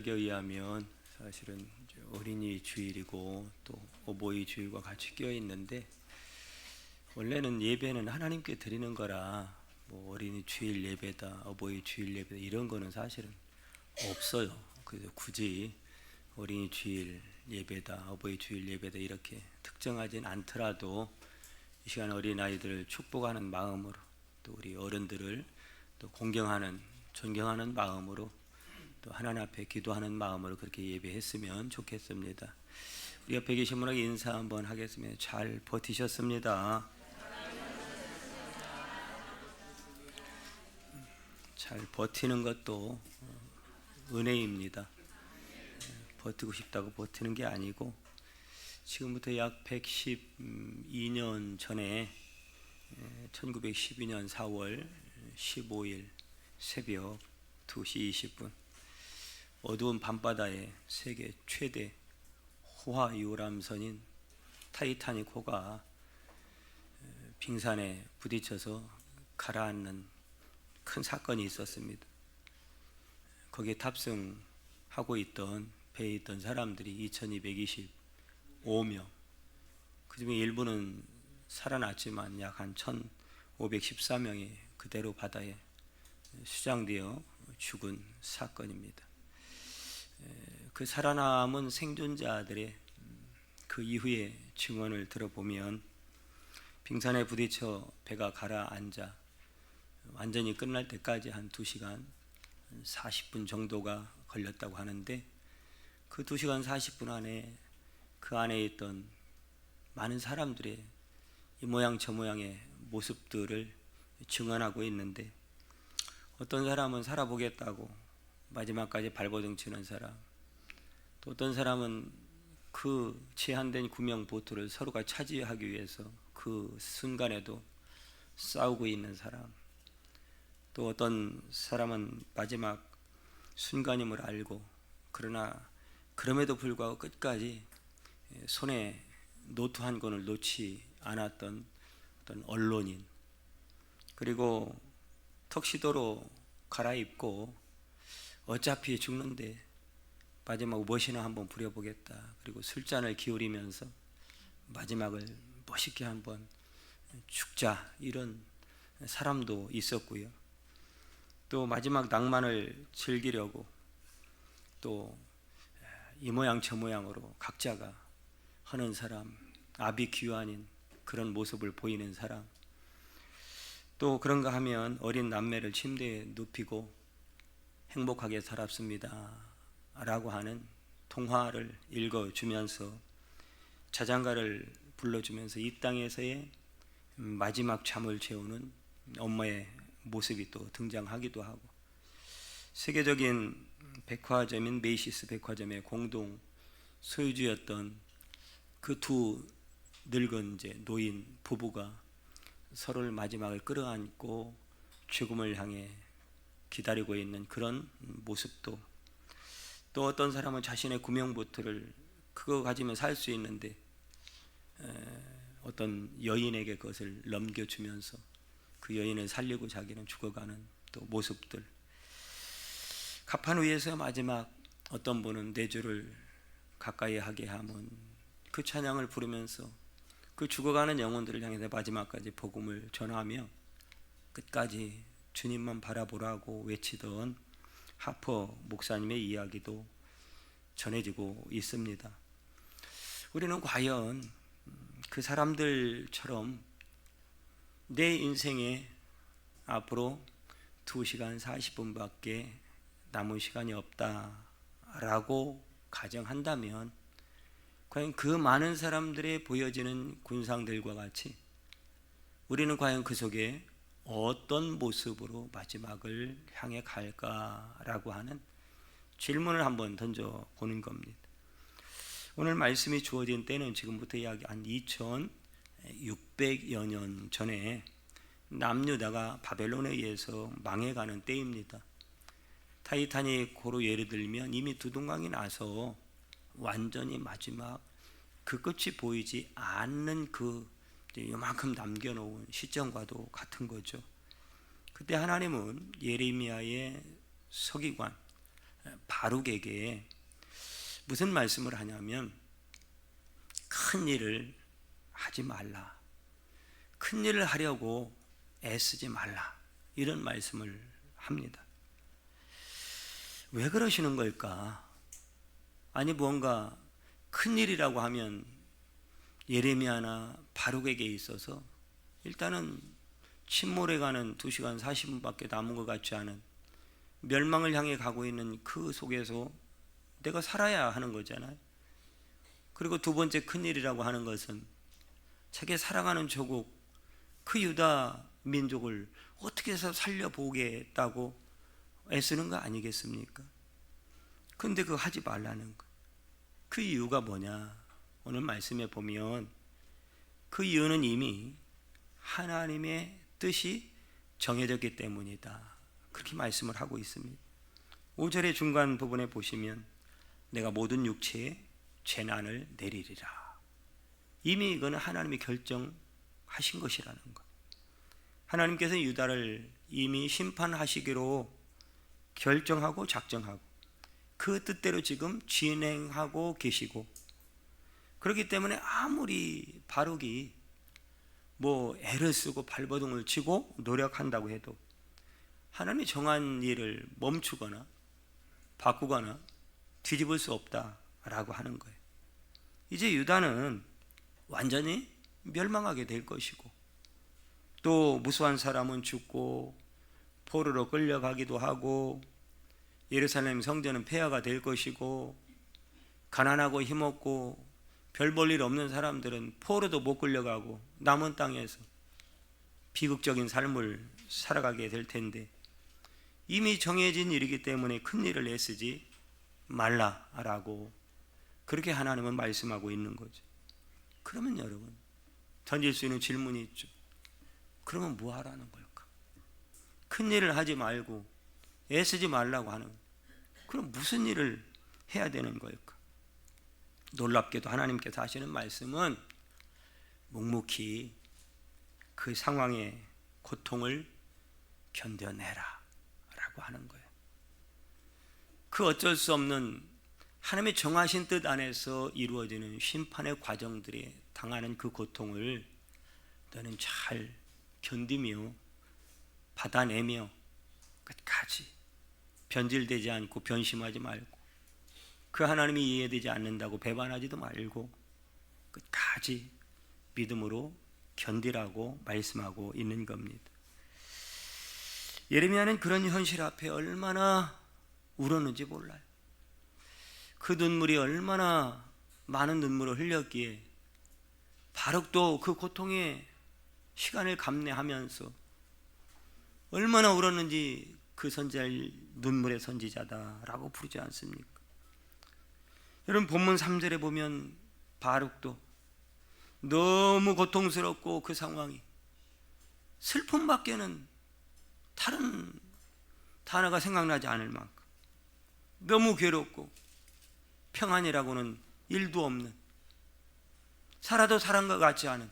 에 의하면 사실은 어린이 주일이고 또 어버이 주일과 같이 끼어 있는데, 원래는 예배는 하나님께 드리는 거라 뭐 어린이 주일 예배다, 어버이 주일 예배다 이런 거는 사실은 없어요. 그래서 굳이 어린이 주일 예배다, 어버이 주일 예배다 이렇게 특정하진 않더라도 이 시간 어린아이들을 축복하는 마음으로, 또 우리 어른들을 또 공경하는, 존경하는 마음으로, 또 하나님 앞에 기도하는 마음으로 그렇게 예배했으면 좋겠습니다. 우리 옆에 계신 분에게 인사 한번 하겠습니다. 잘 버티셨습니다. 잘 버티는 것도 은혜입니다. 버티고 싶다고 버티는 게 아니고, 지금부터 약 112년 전에 1912년 4월 15일 새벽 2시 20분 어두운 밤바다에 세계 최대 호화 유람선인 타이타닉호가 빙산에 부딪혀서 가라앉는 큰 사건이 있었습니다. 거기에 탑승하고 있던 배에 있던 사람들이 2225명, 그중에 일부는 살아났지만 약 한 1514명이 그대로 바다에 수장되어 죽은 사건입니다. 그 살아남은 생존자들의 그 이후의 증언을 들어보면, 빙산에 부딪혀 배가 가라앉아 완전히 끝날 때까지 한 2시간 40분 정도가 걸렸다고 하는데, 그 2시간 40분 안에 그 안에 있던 많은 사람들의 이 모양 저 모양의 모습들을 증언하고 있는데, 어떤 사람은 살아보겠다고 마지막까지 발버둥 치는 사람, 또 어떤 사람은 그 제한된 구명 보트를 서로가 차지하기 위해서 그 순간에도 싸우고 있는 사람, 또 어떤 사람은 마지막 순간임을 알고 그러나 그럼에도 불구하고 끝까지 손에 노트 한 권을 놓지 않았던 어떤 언론인, 그리고 턱시도로 갈아입고 어차피 죽는데 마지막 무엇이나 한번 부려보겠다, 그리고 술잔을 기울이면서 마지막을 멋있게 한번 죽자, 이런 사람도 있었고요. 또 마지막 낭만을 즐기려고 또 이 모양 저 모양으로 각자가 하는 사람, 아비규환인 그런 모습을 보이는 사람, 또 그런가 하면 어린 남매를 침대에 눕히고 행복하게 살았습니다 라고 하는 통화를 읽어주면서 자장가를 불러주면서 이 땅에서의 마지막 잠을 재우는 엄마의 모습이 또 등장하기도 하고, 세계적인 백화점인 메이시스 백화점의 공동 소유주였던 그 두 늙은 노인 부부가 서로를 마지막을 끌어안고 죽음을 향해 기다리고 있는 그런 모습도, 또 어떤 사람은 자신의 구명보트를 그거 가지면 살 수 있는데 어떤 여인에게 그것을 넘겨주면서 그 여인을 살리고 자기는 죽어가는 또 모습들, 가판 위에서 마지막 어떤 분은 내 주를 가까이 하게 하면 그 찬양을 부르면서 그 죽어가는 영혼들을 향해서 마지막까지 복음을 전하며 끝까지 주님만 바라보라고 외치던 하퍼 목사님의 이야기도 전해지고 있습니다. 우리는 과연 그 사람들처럼 내 인생에 앞으로 2시간 40분밖에 남은 시간이 없다라고 가정한다면, 과연 그 많은 사람들의 보여지는 군상들과 같이 우리는 과연 그 속에 어떤 모습으로 마지막을 향해 갈까라고 하는 질문을 한번 던져보는 겁니다. 오늘 말씀이 주어진 때는 지금부터 약 한 2600여 년 전에 남유다가 바벨론에 의해서 망해가는 때입니다. 타이타닉호로 예를 들면 이미 두둥강이 나서 완전히 마지막 그 끝이 보이지 않는 그 요만큼 남겨놓은 시점과도 같은 거죠. 그때 하나님은 예레미야의 서기관 바룩에게 무슨 말씀을 하냐면 큰 일을 하지 말라, 큰 일을 하려고 애쓰지 말라, 이런 말씀을 합니다. 왜 그러시는 걸까? 아니 뭔가 큰 일이라고 하면 예레미야나 바룩에게 있어서 일단은 침몰해가는 2시간 40분밖에 남은 것 같지 않은 멸망을 향해 가고 있는 그 속에서 내가 살아야 하는 거잖아요. 그리고 두 번째 큰 일이라고 하는 것은 자기 살아가는 조국, 그 유다 민족을 어떻게 해서 살려보겠다고 애쓰는 거 아니겠습니까? 근데 그거 하지 말라는 거. 그 이유가 뭐냐? 오늘 말씀에 보면 그 이유는 이미 하나님의 뜻이 정해졌기 때문이다, 그렇게 말씀을 하고 있습니다. 5절의 중간 부분에 보시면 내가 모든 육체에 재난을 내리리라. 이미 이거는 하나님이 결정하신 것이라는 것. 하나님께서 유다를 이미 심판하시기로 결정하고 작정하고 그 뜻대로 지금 진행하고 계시고, 그렇기 때문에 아무리 바룩이 뭐 애를 쓰고 발버둥을 치고 노력한다고 해도 하나님이 정한 일을 멈추거나 바꾸거나 뒤집을 수 없다라고 하는 거예요. 이제 유다는 완전히 멸망하게 될 것이고, 또 무수한 사람은 죽고 포로로 끌려가기도 하고, 예루살렘 성전은 폐허가 될 것이고, 가난하고 힘없고 별 볼 일 없는 사람들은 포로도 못 끌려가고 남은 땅에서 비극적인 삶을 살아가게 될 텐데, 이미 정해진 일이기 때문에 큰 일을 애쓰지 말라라고 그렇게 하나님은 말씀하고 있는 거죠. 그러면 여러분 던질 수 있는 질문이 있죠. 그러면 뭐 하라는 걸까? 큰 일을 하지 말고 애쓰지 말라고 하는, 그럼 무슨 일을 해야 되는 걸까? 놀랍게도 하나님께서 하시는 말씀은 묵묵히 그 상황의 고통을 견뎌내라 라고 하는 거예요. 그 어쩔 수 없는 하나님의 정하신 뜻 안에서 이루어지는 심판의 과정들에 당하는 그 고통을 너는 잘 견디며 받아내며 끝까지 변질되지 않고 변심하지 말고, 그 하나님이 이해되지 않는다고 배반하지도 말고 끝까지 믿음으로 견디라고 말씀하고 있는 겁니다. 예레미야는 그런 현실 앞에 얼마나 울었는지 몰라요. 그 눈물이 얼마나 많은 눈물을 흘렸기에 바룩도 그 고통의 시간을 감내하면서 얼마나 울었는지 그 선지자를 눈물의 선지자다라고 부르지 않습니까? 여러분 본문 3절에 보면 바룩도 너무 고통스럽고 그 상황이 슬픔밖에는 다른 단어가 생각나지 않을 만큼 너무 괴롭고 평안이라고는 일도 없는, 살아도 사는 것 같지 않은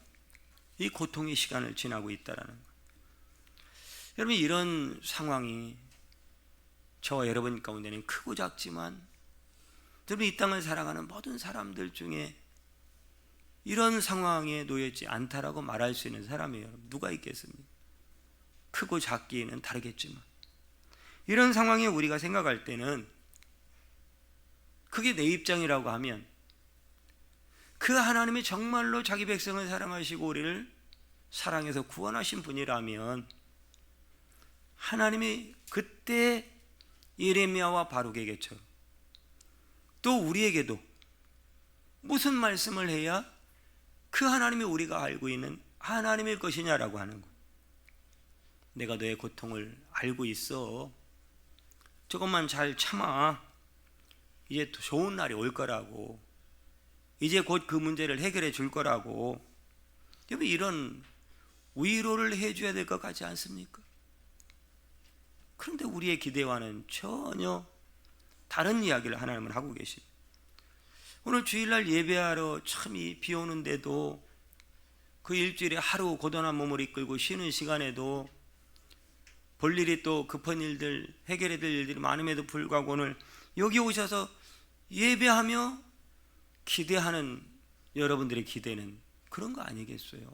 이 고통의 시간을 지나고 있다라는 거예요. 여러분 이런 상황이 저와 여러분 가운데는 크고 작지만, 여러분 이 땅을 살아가는 모든 사람들 중에 이런 상황에 놓여있지 않다라고 말할 수 있는 사람이 누가 있겠습니까? 크고 작기는 다르겠지만 이런 상황에 우리가 생각할 때는 그게 내 입장이라고 하면, 그 하나님이 정말로 자기 백성을 사랑하시고 우리를 사랑해서 구원하신 분이라면 하나님이 그때 예레미야와 바룩에게처럼 또 우리에게도 무슨 말씀을 해야 그 하나님이 우리가 알고 있는 하나님일 것이냐라고 하는 거예요. 내가 너의 고통을 알고 있어, 조금만 잘 참아, 이제 좋은 날이 올 거라고, 이제 곧 그 문제를 해결해 줄 거라고, 여러분 이런 위로를 해줘야 될 것 같지 않습니까? 그런데 우리의 기대와는 전혀 다른 이야기를 하나님은 하고 계십니다. 오늘 주일날 예배하러 참 이 비 오는데도 그 일주일에 하루 고단한 몸을 이끌고 쉬는 시간에도 볼 일이 또 급한 일들, 해결해야 될 일들이 많음에도 불구하고 오늘 여기 오셔서 예배하며 기대하는 여러분들의 기대는 그런 거 아니겠어요?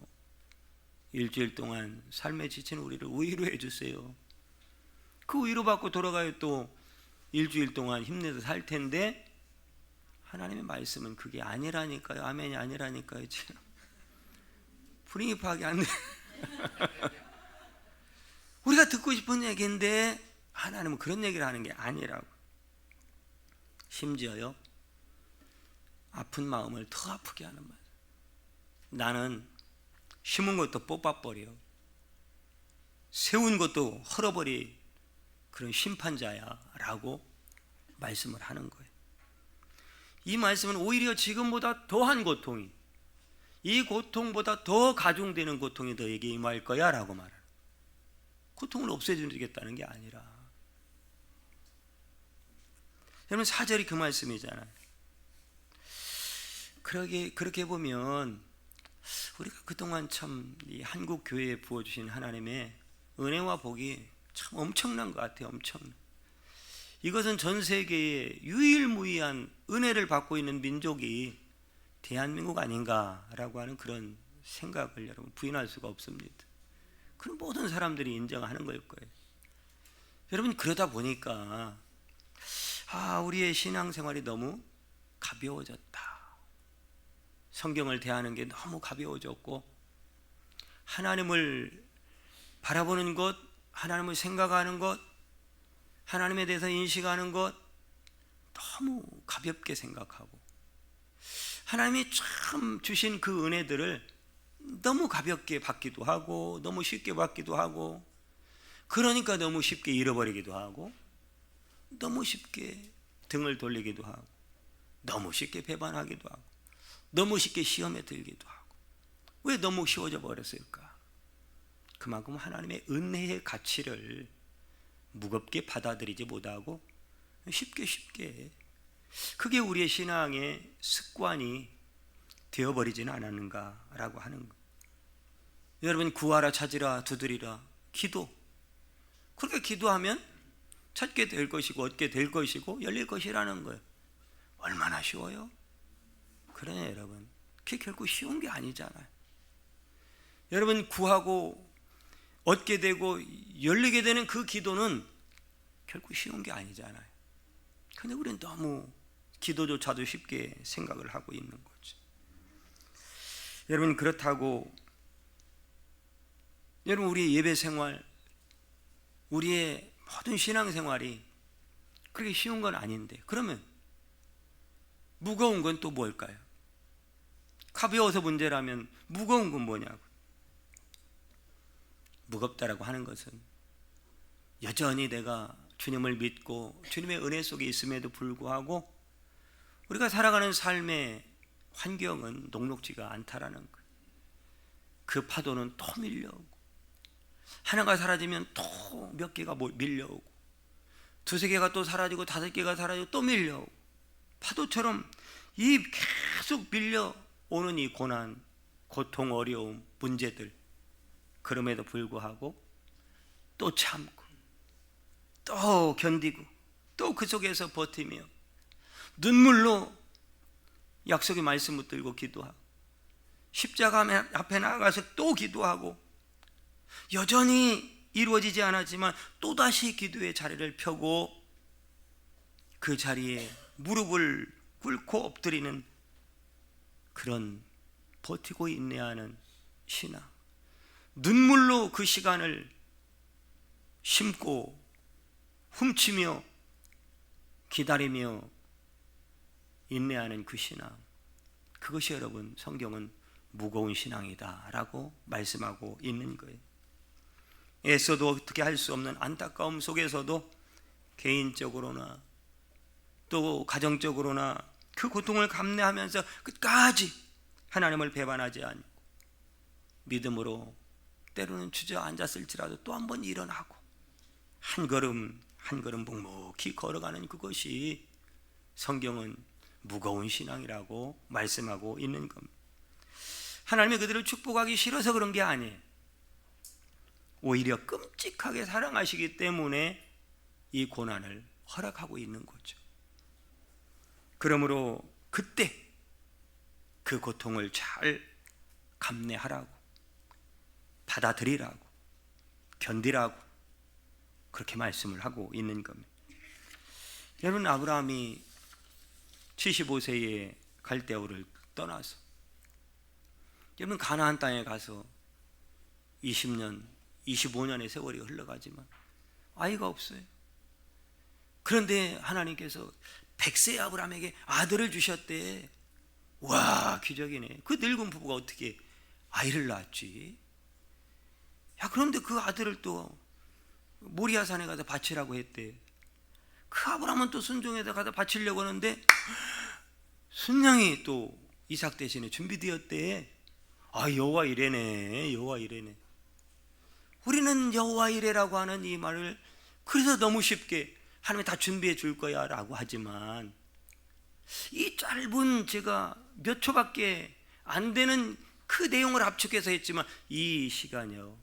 일주일 동안 삶에 지친 우리를 위로해 주세요. 그 위로받고 돌아가요. 또 일주일 동안 힘내서 살 텐데 하나님의 말씀은 그게 아니라니까요. 아멘이 아니라니까요. 지금 분위기 파악이 안 돼. 우리가 듣고 싶은 얘기인데 하나님은 그런 얘기를 하는 게 아니라고. 심지어요, 아픈 마음을 더 아프게 하는 말. 나는 심은 것도 뽑아버려, 세운 것도 헐어버리 그런 심판자야 라고 말씀을 하는 거예요. 이 말씀은 오히려 지금보다 더한 고통이, 이 고통보다 더 가중되는 고통이 너에게 임할 거야 라고 말하는, 고통을 없애주겠다는 게 아니라. 여러분 4절이 그 말씀이잖아요. 그렇게 보면 우리가 그동안 참 이 한국 교회에 부어주신 하나님의 은혜와 복이 참 엄청난 것 같아요. 엄청난. 이것은 전 세계에 유일무이한 은혜를 받고 있는 민족이 대한민국 아닌가라고 하는 그런 생각을 여러분 부인할 수가 없습니다. 그런 모든 사람들이 인정하는 걸 거예요. 여러분 그러다 보니까 우리의 신앙생활이 너무 가벼워졌다. 성경을 대하는 게 너무 가벼워졌고 하나님을 바라보는 것, 하나님을 생각하는 것, 하나님에 대해서 인식하는 것 너무 가볍게 생각하고 하나님이 참 주신 그 은혜들을 너무 가볍게 받기도 하고 너무 쉽게 받기도 하고 그러니까 너무 쉽게 잃어버리기도 하고 너무 쉽게 등을 돌리기도 하고 너무 쉽게 배반하기도 하고 너무 쉽게 시험에 들기도 하고. 왜 너무 쉬워져 버렸을까? 그만큼 하나님의 은혜의 가치를 무겁게 받아들이지 못하고 쉽게 그게 우리의 신앙의 습관이 되어버리지는 않았는가라고 하는 것. 여러분 구하라 찾으라 두드리라 기도, 그렇게 기도하면 찾게 될 것이고 얻게 될 것이고 열릴 것이라는 거예요. 얼마나 쉬워요? 그러네 여러분, 그게 결코 쉬운 게 아니잖아요. 여러분 구하고 얻게 되고 열리게 되는 그 기도는 결코 쉬운 게 아니잖아요. 근데 우리는 너무 기도조차도 쉽게 생각을 하고 있는 거죠. 여러분 그렇다고 여러분 우리 예배 생활, 우리의 모든 신앙생활이 그렇게 쉬운 건 아닌데 그러면 무거운 건 또 뭘까요? 가벼워서 문제라면 무거운 건 뭐냐고. 무겁다라고 하는 것은 여전히 내가 주님을 믿고 주님의 은혜 속에 있음에도 불구하고 우리가 살아가는 삶의 환경은 녹록지가 않다라는 거예요. 그 파도는 또 밀려오고 하나가 사라지면 또 몇 개가 밀려오고 두세 개가 또 사라지고 다섯 개가 사라지고 또 밀려오고 파도처럼 이 계속 밀려오는 이 고난, 고통, 어려움, 문제들, 그럼에도 불구하고 또 참고 또 견디고 또 그 속에서 버티며 눈물로 약속의 말씀 붙들고 기도하고 십자가 앞에 나가서 또 기도하고 여전히 이루어지지 않았지만 또다시 기도의 자리를 펴고 그 자리에 무릎을 꿇고 엎드리는 그런 버티고 인내하는 신앙, 눈물로 그 시간을 심고 훔치며 기다리며 인내하는 그 신앙, 그것이 여러분 성경은 무거운 신앙이다 라고 말씀하고 있는 거예요. 애써도 어떻게 할 수 없는 안타까움 속에서도 개인적으로나 또 가정적으로나 그 고통을 감내하면서 끝까지 하나님을 배반하지 않고 믿음으로 때로는 주저앉았을지라도 또 한 번 일어나고 한 걸음 한 걸음 묵묵히 걸어가는 그것이 성경은 무거운 신앙이라고 말씀하고 있는 겁니다. 하나님이 그들을 축복하기 싫어서 그런 게 아니에요. 오히려 끔찍하게 사랑하시기 때문에 이 고난을 허락하고 있는 거죠. 그러므로 그때 그 고통을 잘 감내하라고, 받아들이라고, 견디라고 그렇게 말씀을 하고 있는 겁니다. 여러분, 아브라함이 75세에 갈대아우를 떠나서 여러분 가나안 땅에 가서 20년, 25년의 세월이 흘러가지만 아이가 없어요. 그런데 하나님께서 100세 아브라함에게 아들을 주셨대. 와, 기적이네. 그 늙은 부부가 어떻게 아이를 낳았지? 야, 그런데 그 아들을 또 모리아산에 가서 바치라고 했대. 그 아브라함은 또 순종에다 가서 바치려고 하는데 순양이 또 이삭 대신에 준비되었대. 아, 여호와 이래네. 여호와 이래네. 우리는 여호와 이래라고 하는 이 말을 그래서 너무 쉽게 하나님이 다 준비해 줄 거야 라고 하지만, 이 짧은 제가 몇 초밖에 안 되는 그 내용을 압축해서 했지만 이 시간이요,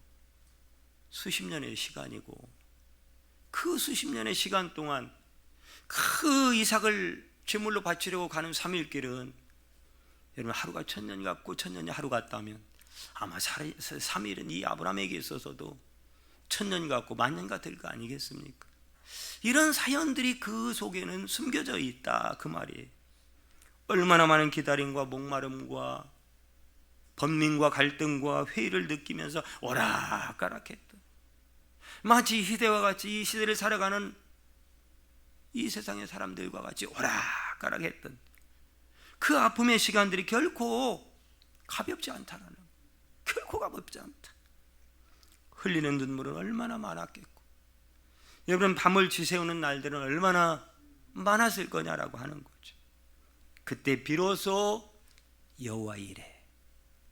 수십 년의 시간이고, 그 수십 년의 시간 동안 그 이삭을 제물로 바치려고 가는 3일 길은 여러분 하루가 1000년 같고 1000년이 하루 같다면 아마 3일은 이 아브라함에게 있어서도 1000년 같고 10,000년 같을 거 아니겠습니까? 이런 사연들이 그 속에는 숨겨져 있다, 그 말이에요. 얼마나 많은 기다림과 목마름과 번민과 갈등과 회의를 느끼면서 오락가락했다. 마치 이 시대와 같이 이 시대를 살아가는 이 세상의 사람들과 같이 오락가락했던 그 아픔의 시간들이 결코 가볍지 않다라는, 결코 가볍지 않다. 흘리는 눈물은 얼마나 많았겠고, 여러분 밤을 지새우는 날들은 얼마나 많았을 거냐라고 하는 거죠. 그때 비로소 여호와 이래,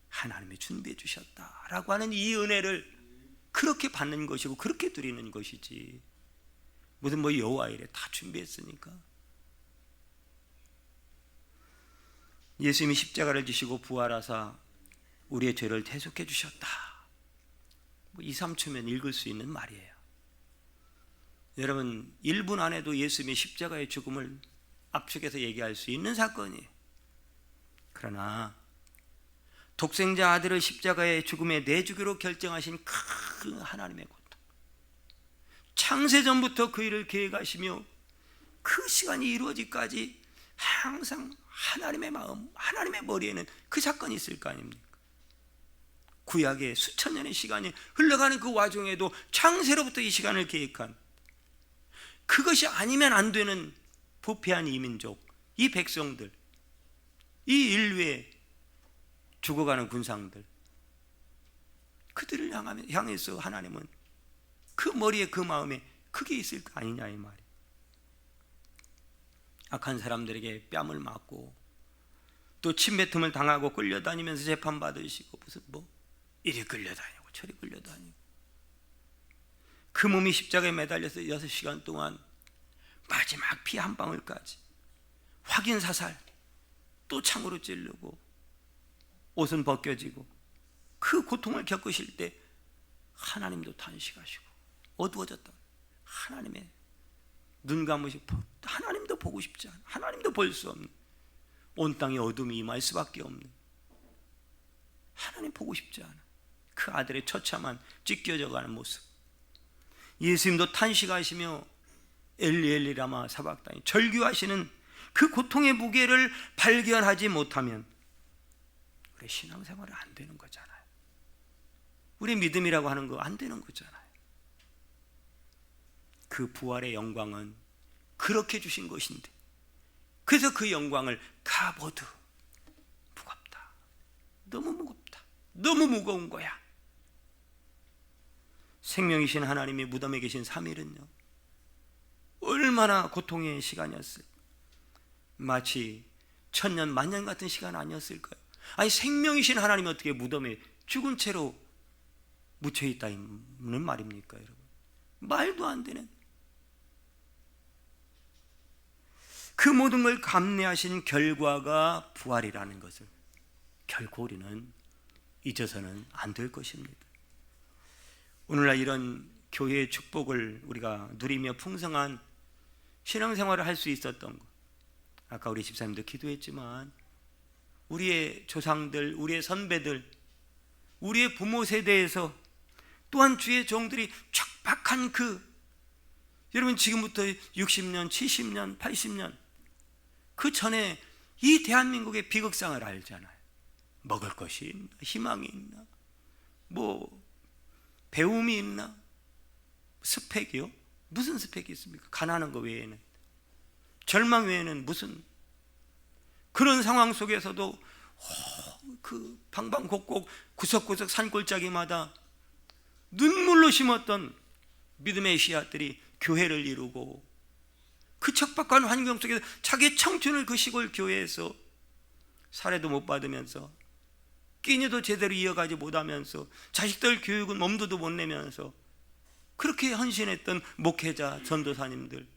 하나님이 준비해 주셨다라고 하는 이 은혜를 그렇게 받는 것이고 그렇게 드리는 것이지, 무슨 뭐 여호와 이래 다 준비했으니까. 예수님이 십자가를 지시고 부활하사 우리의 죄를 대속해 주셨다, 뭐 2, 3초면 읽을 수 있는 말이에요. 여러분 1분 안에도 예수님의 십자가의 죽음을 압축해서 얘기할 수 있는 사건이에요. 그러나 독생자 아들을 십자가의 죽음에 내주기로 결정하신 큰 하나님의 고통, 창세전부터 그 일을 계획하시며 그 시간이 이루어지기까지 항상 하나님의 마음, 하나님의 머리에는 그 사건이 있을 거 아닙니까? 구약의 수천 년의 시간이 흘러가는 그 와중에도 창세로부터 이 시간을 계획한, 그것이 아니면 안 되는 부패한 이민족, 이 백성들, 이 인류의 죽어가는 군상들, 그들을 향해서 하나님은 그 머리에 그 마음에 그게 있을 거 아니냐 이 말이에요. 악한 사람들에게 뺨을 맞고 또 침뱉음을 당하고 끌려다니면서 재판받으시고, 무슨 뭐 이리 끌려다니고 저리 끌려다니고, 그 몸이 십자가에 매달려서 6시간 동안 마지막 피 한 방울까지 확인 사살, 또 창으로 찌르고 옷은 벗겨지고, 그 고통을 겪으실 때 하나님도 탄식하시고 어두워졌다. 하나님의 눈 감으시고 하나님도 보고 싶지 않아, 하나님도 볼 수 없는, 온 땅에 어둠이 임할 수밖에 없는, 하나님 보고 싶지 않아. 그 아들의 처참한 찢겨져가는 모습, 예수님도 탄식하시며 엘리 엘리 라마 사박다니 절규하시는 그 고통의 무게를 발견하지 못하면 우리 신앙생활은 안 되는 거잖아요. 우리 믿음이라고 하는 거 안 되는 거잖아요. 그 부활의 영광은 그렇게 주신 것인데, 그래서 그 영광을 가보드, 무겁다, 너무 무겁다, 너무 무거운 거야. 생명이신 하나님이 무덤에 계신 3일은요 얼마나 고통의 시간이었을까. 마치 1000년 만년 같은 시간 아니었을까요? 아니 생명이신 하나님이 어떻게 무덤에 죽은 채로 묻혀있다는 말입니까 여러분? 말도 안 되는, 그 모든 걸 감내하신 결과가 부활이라는 것을 결코 우리는 잊어서는 안 될 것입니다. 오늘날 이런 교회의 축복을 우리가 누리며 풍성한 신앙생활을 할 수 있었던 것, 아까 우리 집사님도 기도했지만 우리의 조상들, 우리의 선배들, 우리의 부모 세대에서 또한 주의 종들이 척박한 여러분 지금부터 60년, 70년, 80년 그 전에 이 대한민국의 비극상을 알잖아요. 먹을 것이 있나? 희망이 있나? 배움이 있나? 스펙이요? 무슨 스펙이 있습니까? 가난한 거 외에는, 절망 외에는 무슨. 그런 상황 속에서도 그 방방곡곡 구석구석 산골짜기마다 눈물로 심었던 믿음의 씨앗들이 교회를 이루고, 그 척박한 환경 속에서 자기의 청춘을 그 시골 교회에서 살해도 못 받으면서, 끼니도 제대로 이어가지 못하면서, 자식들 교육은 몸도도 못 내면서 그렇게 헌신했던 목회자, 전도사님들,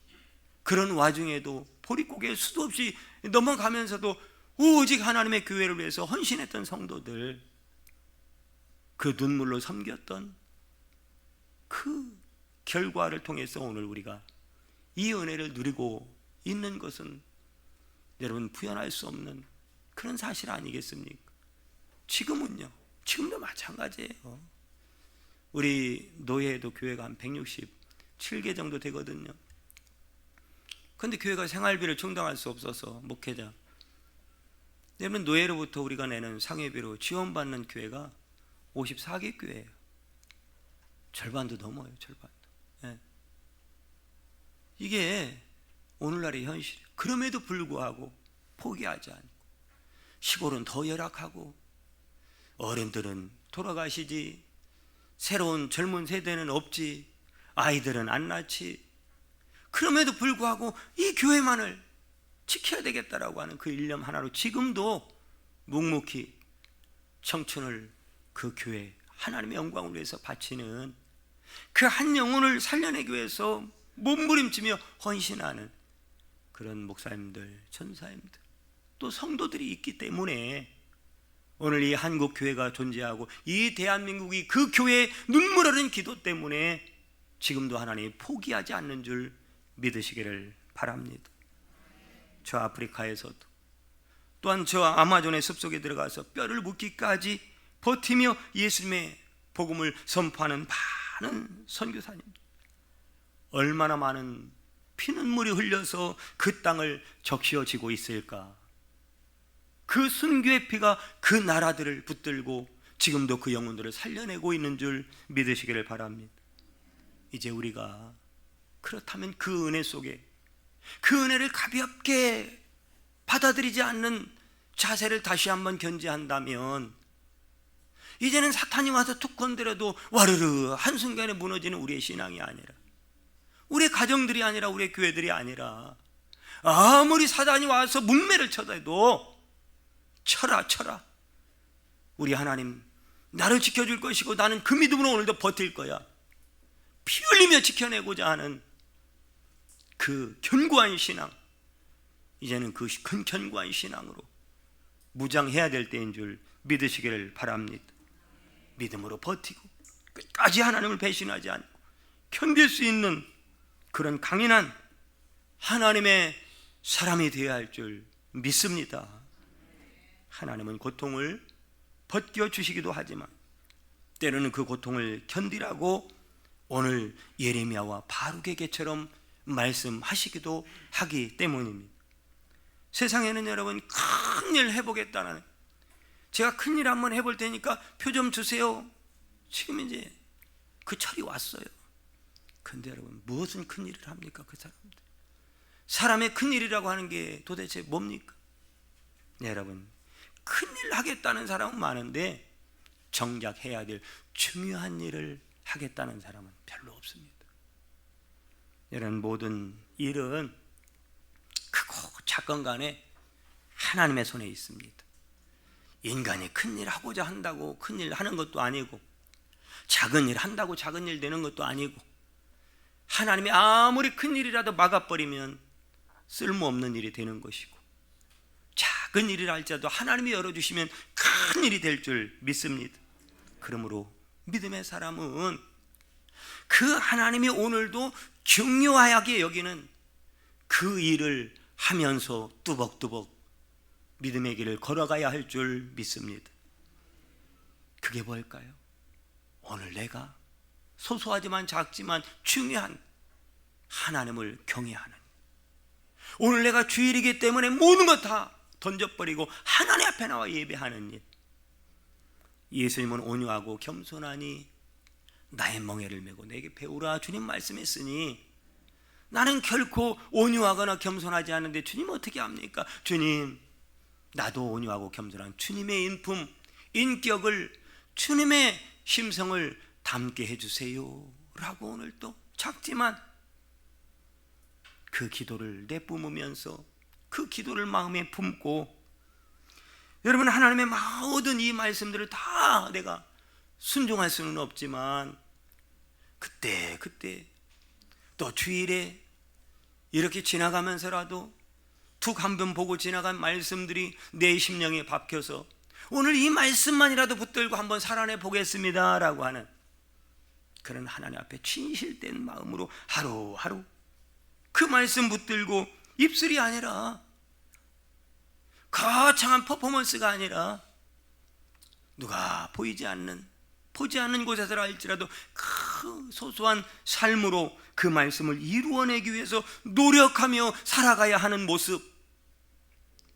그런 와중에도 보릿고개 수도 없이 넘어가면서도 오직 하나님의 교회를 위해서 헌신했던 성도들, 그 눈물로 섬겼던 그 결과를 통해서 오늘 우리가 이 은혜를 누리고 있는 것은 여러분 부연할 수 없는 그런 사실 아니겠습니까? 지금도 마찬가지예요. 우리 노예도 교회가 한 167개 정도 되거든요. 그런데 교회가 생활비를 충당할 수 없어서 목회자, 여러분 노예로부터 우리가 내는 상회비로 지원받는 교회가 54개 교회예요. 절반도 넘어요. 절반도. 네. 이게 오늘날의 현실이에요. 그럼에도 불구하고 포기하지 않고, 시골은 더 열악하고 어른들은 돌아가시지, 새로운 젊은 세대는 없지, 아이들은 안 낳지, 그럼에도 불구하고 이 교회만을 지켜야 되겠다라고 하는 그 일념 하나로 지금도 묵묵히 청춘을 그 교회 하나님의 영광을 위해서 바치는, 그 한 영혼을 살려내기 위해서 몸부림치며 헌신하는 그런 목사님들, 전사님들, 또 성도들이 있기 때문에 오늘 이 한국 교회가 존재하고 이 대한민국이 그 교회의 눈물 흘린 기도 때문에 지금도 하나님이 포기하지 않는 줄 믿으시기를 바랍니다. 저 아프리카에서도, 또한 저 아마존의 숲속에 들어가서 뼈를 묻기까지 버티며 예수님의 복음을 선포하는 많은 선교사님, 얼마나 많은 피눈물이 흘려서 그 땅을 적시어지고 있을까. 그 순교의 피가 그 나라들을 붙들고 지금도 그 영혼들을 살려내고 있는 줄 믿으시기를 바랍니다. 이제 우리가 그렇다면 그 은혜 속에, 그 은혜를 가볍게 받아들이지 않는 자세를 다시 한번 견지한다면, 이제는 사탄이 와서 툭 건드려도 와르르 한순간에 무너지는 우리의 신앙이 아니라, 우리의 가정들이 아니라, 우리의 교회들이 아니라, 아무리 사단이 와서 문매를 쳐도 쳐라, 우리 하나님 나를 지켜줄 것이고 나는 그 믿음으로 오늘도 버틸 거야, 피 흘리며 지켜내고자 하는 그 견고한 신앙, 이제는 그 견고한 신앙으로 무장해야 될 때인 줄 믿으시기를 바랍니다. 믿음으로 버티고 끝까지 하나님을 배신하지 않고 견딜 수 있는 그런 강인한 하나님의 사람이 되어야 할 줄 믿습니다. 하나님은 고통을 벗겨주시기도 하지만 때로는 그 고통을 견디라고 오늘 예레미야와 바룩에게처럼 말씀하시기도 하기 때문입니다. 세상에는 여러분 큰일 해보겠다는, 제가 큰일 한번 해볼 테니까 표 좀 주세요, 지금 이제 그 철이 왔어요. 근데 여러분 무엇은 큰일을 합니까? 그 사람들, 사람의 큰일이라고 하는 게 도대체 뭡니까? 네, 여러분 큰일 하겠다는 사람은 많은데 정작 해야 될 중요한 일을 하겠다는 사람은 별로 없습니다. 이런 모든 일은 크고 작건 간에 하나님의 손에 있습니다. 인간이 큰일 하고자 한다고 큰일 하는 것도 아니고, 작은 일 한다고 작은 일 되는 것도 아니고, 하나님이 아무리 큰일이라도 막아버리면 쓸모없는 일이 되는 것이고, 작은 일이라 할지라도 하나님이 열어주시면 큰 일이 될 줄 믿습니다. 그러므로 믿음의 사람은 그 하나님이 오늘도 중요하게 여기는 그 일을 하면서 뚜벅뚜벅 믿음의 길을 걸어가야 할 줄 믿습니다. 그게 뭘까요? 오늘 내가 소소하지만 작지만 중요한 하나님을 경외하는, 오늘 내가 주일이기 때문에 모든 것 다 던져버리고 하나님 앞에 나와 예배하는 일. 예수님은 온유하고 겸손하니 나의 멍에를 메고 내게 배우라 주님 말씀했으니, 나는 결코 온유하거나 겸손하지 않은데 주님 어떻게 합니까? 주님, 나도 온유하고 겸손한 주님의 인품, 인격을, 주님의 심성을 담게 해주세요 라고 오늘 또 작지만 그 기도를 내뿜으면서 그 기도를 마음에 품고, 여러분, 하나님의 모든 이 말씀들을 다 내가 순종할 수는 없지만 그때 또 주일에 이렇게 지나가면서라도 툭 한 번 보고 지나간 말씀들이 내 심령에 박혀서 오늘 이 말씀만이라도 붙들고 한번 살아내 보겠습니다 라고 하는 그런 하나님 앞에 진실된 마음으로 하루하루 그 말씀 붙들고, 입술이 아니라 거창한 퍼포먼스가 아니라 누가 보지 않는 곳에서랄지라도 그 소소한 삶으로 그 말씀을 이루어내기 위해서 노력하며 살아가야 하는 모습,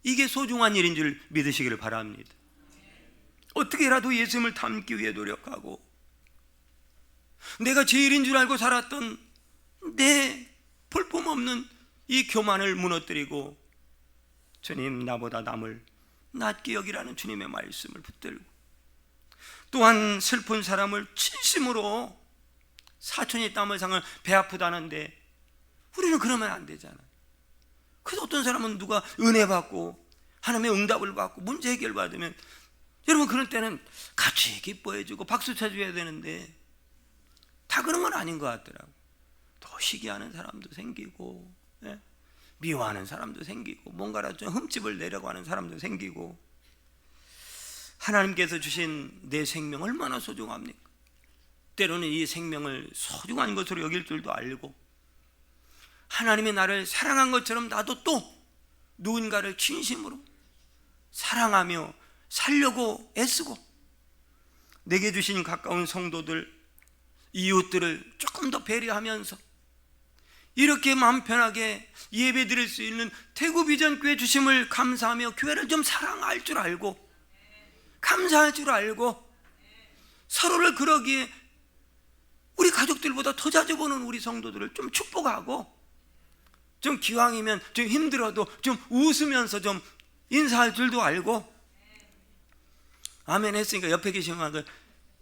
이게 소중한 일인 줄 믿으시기를 바랍니다. 어떻게라도 예수님을 닮기 위해 노력하고, 내가 제일인 줄 알고 살았던 내 볼품없는 이 교만을 무너뜨리고, 주님, 나보다 남을 낮게 여기라는 주님의 말씀을 붙들고, 또한 슬픈 사람을 진심으로, 사촌이 땀을 상을 배 아프다는데 우리는 그러면 안 되잖아요. 그래서 어떤 사람은 누가 은혜 받고 하나님의 응답을 받고 문제 해결 받으면, 여러분, 그럴 때는 같이 기뻐해주고 박수 쳐줘야 되는데 다 그런 건 아닌 것 같더라고요. 더 시기하는 사람도 생기고, 미워하는 사람도 생기고, 뭔가라도 좀 흠집을 내려고 하는 사람도 생기고. 하나님께서 주신 내 생명 얼마나 소중합니까? 때로는 이 생명을 소중한 것으로 여길 줄도 알고, 하나님이 나를 사랑한 것처럼 나도 또 누군가를 진심으로 사랑하며 살려고 애쓰고, 내게 주신 가까운 성도들, 이웃들을 조금 더 배려하면서 이렇게 마음 편하게 예배 드릴 수 있는 태구 비전교회 주심을 감사하며 교회를 좀 사랑할 줄 알고, 감사할 줄 알고, 서로를 그러기에 우리 가족들보다 더 자주 보는 우리 성도들을 좀 축복하고, 좀 기왕이면 좀 힘들어도 좀 웃으면서 좀 인사할 줄도 알고. 아멘 했으니까 옆에 계신 분들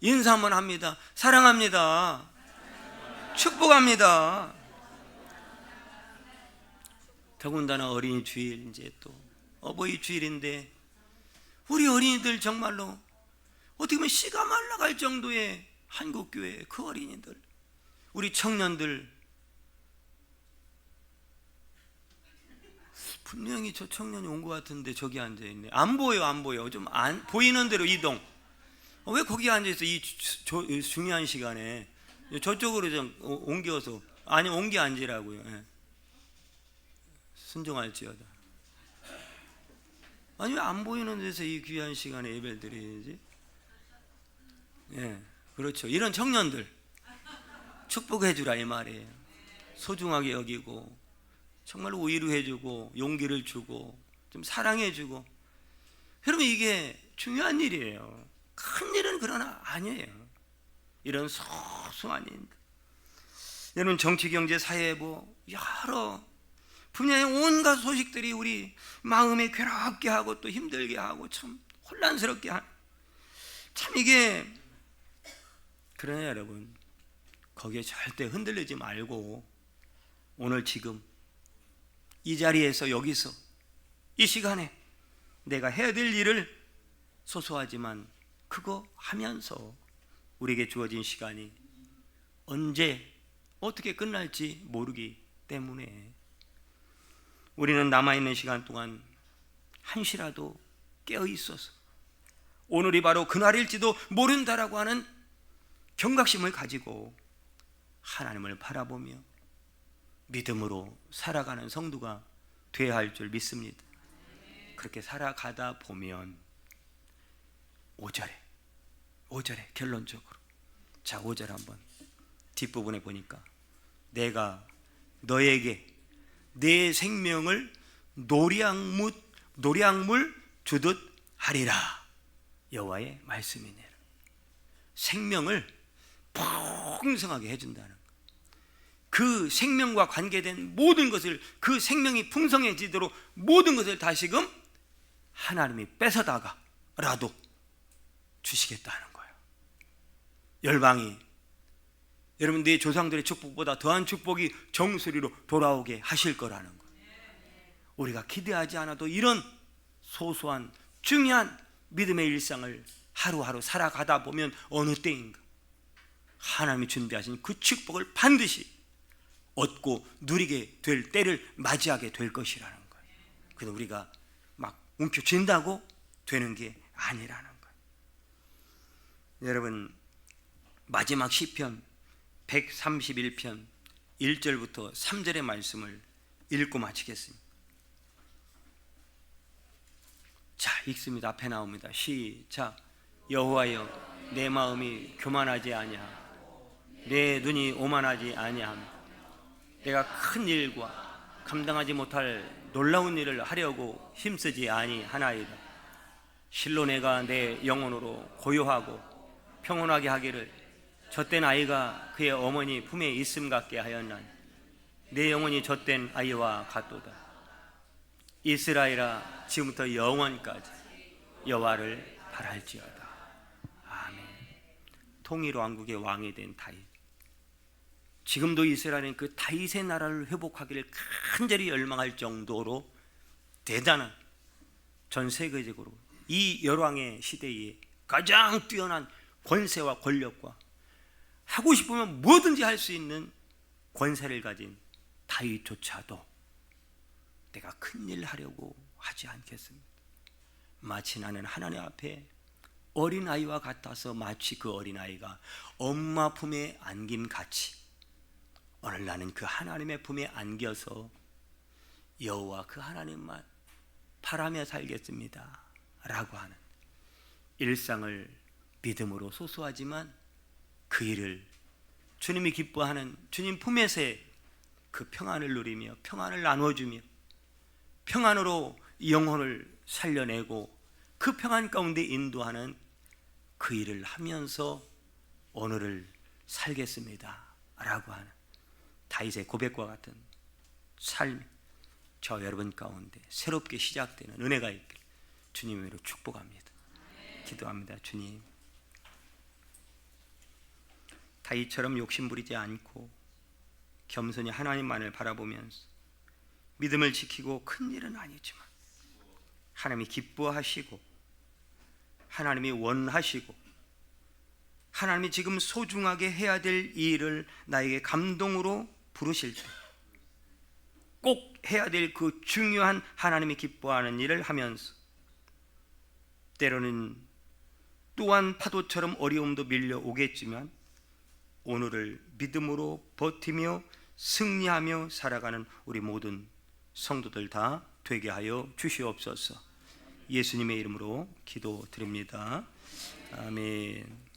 인사 한번 합니다. 사랑합니다. 축복합니다. 더군다나 어린이 주일, 이제 또 어버이 주일인데 우리 어린이들 정말로 어떻게 보면 씨가 말라갈 정도의 한국교회 그 어린이들, 우리 청년들, 분명히 저 청년이 온 것 같은데 저기 앉아있네. 안 보여. 좀 안 보이는 대로 이동. 왜 거기 앉아있어? 이 중요한 시간에 저쪽으로 좀 옮겨서, 아니 옮겨 앉으라고요. 순종할지어다. 아니 왜 안 보이는 데서 이 귀한 시간에 예배를 드려야지? 그렇죠. 이런 청년들 축복해 주라 이 말이에요. 소중하게 여기고, 정말로 위로해 주고, 용기를 주고, 좀 사랑해 주고. 여러분, 이게 중요한 일이에요. 큰 일은 그러나 아니에요. 이런 소소한 일. 여러분, 정치, 경제, 사회 여러 분야의 온갖 소식들이 우리 마음에 괴롭게 하고 또 힘들게 하고 참 혼란스럽게 하는, 참 이게, 그러나 여러분, 거기에 절대 흔들리지 말고 오늘 지금 이 자리에서, 여기서 이 시간에 내가 해야 될 일을 소소하지만 그거 하면서, 우리에게 주어진 시간이 언제 어떻게 끝날지 모르기 때문에 우리는 남아있는 시간 동안 한시라도 깨어 있어서 오늘이 바로 그날일지도 모른다라고 하는 경각심을 가지고 하나님을 바라보며 믿음으로 살아가는 성도가 돼야 할 줄 믿습니다. 그렇게 살아가다 보면 5절에 결론적으로, 자 5절 한번 뒷부분에 보니까 내가 너에게 내 생명을 노량물 주듯 하리라. 여호와의 말씀이네요. 생명을 풍성하게 해준다는 것. 그 생명과 관계된 모든 것을, 그 생명이 풍성해지도록 모든 것을 다시금 하나님이 뺏어다가라도 주시겠다는 거예요. 열방이 여러분 내 조상들의 축복보다 더한 축복이 정수리로 돌아오게 하실 거라는 거예요. 우리가 기대하지 않아도 이런 소소한 중요한 믿음의 일상을 하루하루 살아가다 보면 어느 때인가 하나님이 준비하신 그 축복을 반드시 얻고 누리게 될 때를 맞이하게 될 것이라는 거예요. 그래서 우리가 막 움켜쥔다고 되는 게 아니라는 거예요. 여러분 마지막 시편 131편 1절부터 3절의 말씀을 읽고 마치겠습니다. 자, 읽습니다. 앞에 나옵니다. 시작. 여호와여, 내 마음이 교만하지 아니하고 내 눈이 오만하지 아니하며 내가 큰 일과 감당하지 못할 놀라운 일을 하려고 힘쓰지 아니하나이다. 실로 내가 내 영혼으로 고요하고 평온하게 하기를 젖된 아이가 그의 어머니 품에 있음 같게 하였나니 내 영혼이 젖된 아이와 같도다. 이스라엘아, 지금부터 영원까지 여호와를 바랄지어다. 아멘. 통일 왕국의 왕이 된 다윗, 지금도 이스라엘은 그 다윗의 나라를 회복하기를 간절히 열망할 정도로 대단한, 전 세계적으로 이 열왕의 시대에 가장 뛰어난 권세와 권력과 하고 싶으면 뭐든지 할 수 있는 권세를 가진 다윗조차도 내가 큰일 하려고 하지 않겠습니다. 마치 나는 하나님 앞에 어린아이와 같아서 마치 그 어린아이가 엄마 품에 안김같이 오늘 나는 그 하나님의 품에 안겨서 여호와 그 하나님만 바라며 살겠습니다 라고 하는 일상을 믿음으로 소소하지만 그 일을 주님이 기뻐하는 주님 품에서의 그 평안을 누리며 평안을 나눠주며 평안으로 영혼을 살려내고 그 평안 가운데 인도하는 그 일을 하면서 오늘을 살겠습니다 라고 하는 다윗의 고백과 같은 삶이 저 여러분 가운데 새롭게 시작되는 은혜가 있길 주님으로 축복합니다. 기도합니다. 주님, 다윗처럼 욕심부리지 않고 겸손히 하나님만을 바라보면서 믿음을 지키고 큰 일은 아니지만 하나님이 기뻐하시고 하나님이 원하시고 하나님이 지금 소중하게 해야 될 일을 나에게 감동으로 부르실 때 꼭 해야 될 그 중요한 하나님이 기뻐하는 일을 하면서 때로는 또한 파도처럼 어려움도 밀려오겠지만 오늘을 믿음으로 버티며 승리하며 살아가는 우리 모든 성도들 다 되게 하여 주시옵소서. 예수님의 이름으로 기도드립니다. 아멘.